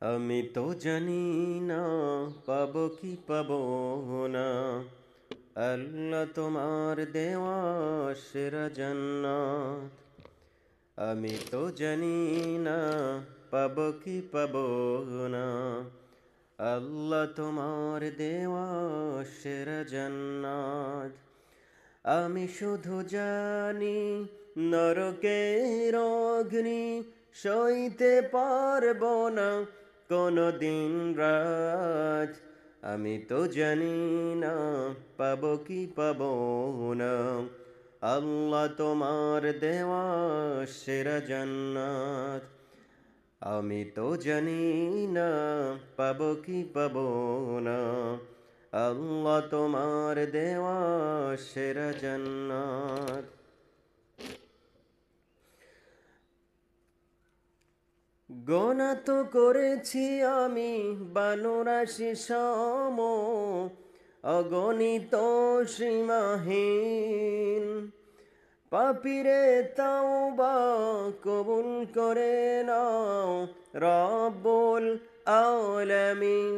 আমি তো জানি না পাবো কি পাবো না। আল্লাহ তোমার দেওয়া সেরা জান্নাত। আমি তো জানি না পাবো কি পাবো না। আল্লাহ তোমার দেওয়া সেরা জান্নাত। আমি শুধু জানি নরকের অগ্নি সইতে পারবো না কোনো দিন রাত। আমি তো জানি না পাবো কি পাবো না। আল্লাহ তোমার দেওয়া সেরা জান্নাত। আমি তো জানি না পাবো কি পাবো না। আল্লাহ তোমার দেওয়া সেরা জান্নাত। গোনা তো করেছি আমি বানুরাশি সম, অগণিত সীমাহীন। পাপিরে তাওবা কবুল করে নাও রব্বুল আলামিন।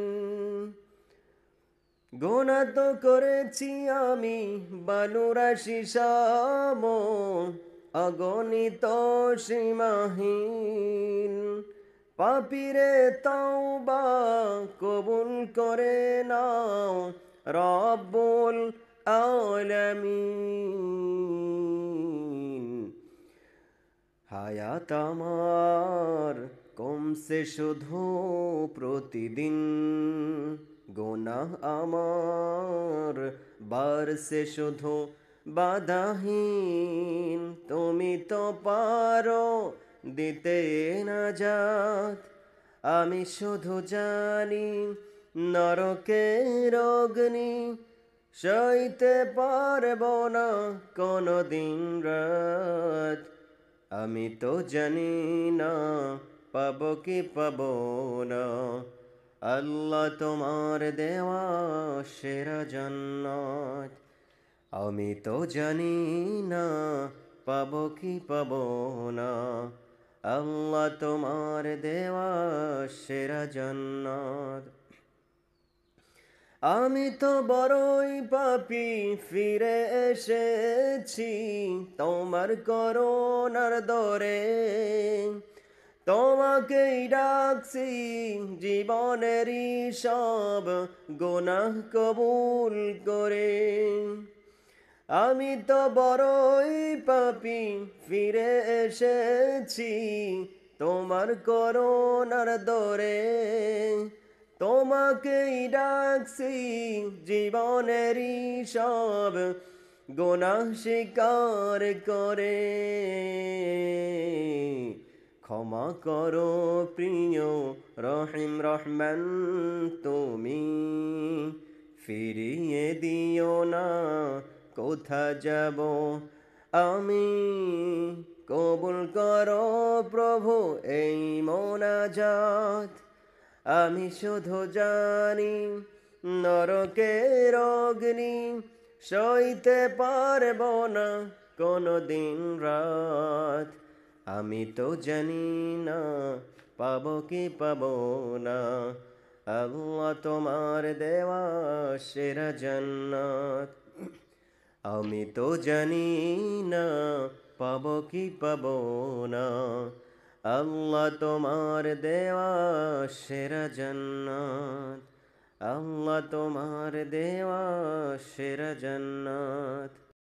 গোনা তো করেছি আমি বানুরাশি সম, অগণিত সীমাহীন। পাপিরে তাওবা কবুল করে নাও রব্বুল আলামিন। হায়াত আমার কমছে শুধু প্রতিদিন, গুনাহ আমার বাড়ছে শুধু বাধাহীন। তুমি তো পারো দিতে নাজাত। আমি শুধু জানি নরকের অগ্নি সইতে পারবো না কোনো দিন রাত। আমি তো জানি না পাবো কি পাবো না। আল্লাহ তোমার দেওয়া সেরা জান্নাত। আমি তো জানি না পাবো কি পাবো না। আল্লাহ তোমার দেওয়া সেরা জান্নাত। আমি তো বড়ই পাপী ফিরে এসেছি তোমার করুণার দরে। তোমাকেই ডাকছি জীবনেরই সব গুনাহ কবুল করে। আমি তো বড়ই পাপী ফিরে এসেছি তোমার করুণার দরে। তোমাকেই ডাকছি জীবনেরই সব গুনাহ স্বীকার করে। ক্ষমা করো প্রিয় রহিম রহমান তুমি, ফিরিয়ে দিও না কোথা যাব আমি। কবুল করো প্রভু এই মোনাজাত। আমি শুধু জানি নরকের অগ্নি সইতে পারবো না কোনো দিন রাত। আমি তো জানি না পাবো কি পাবো না। আল্লাহ তোমার দেওয়া সেরা জান্নাত। আমি তো জানি না পাবো কি পাবো না। আল্লাহ তোমার দেওয়া সেরা জান্নাত। আল্লাহ তোমার দেওয়া সেরা জান্নাত।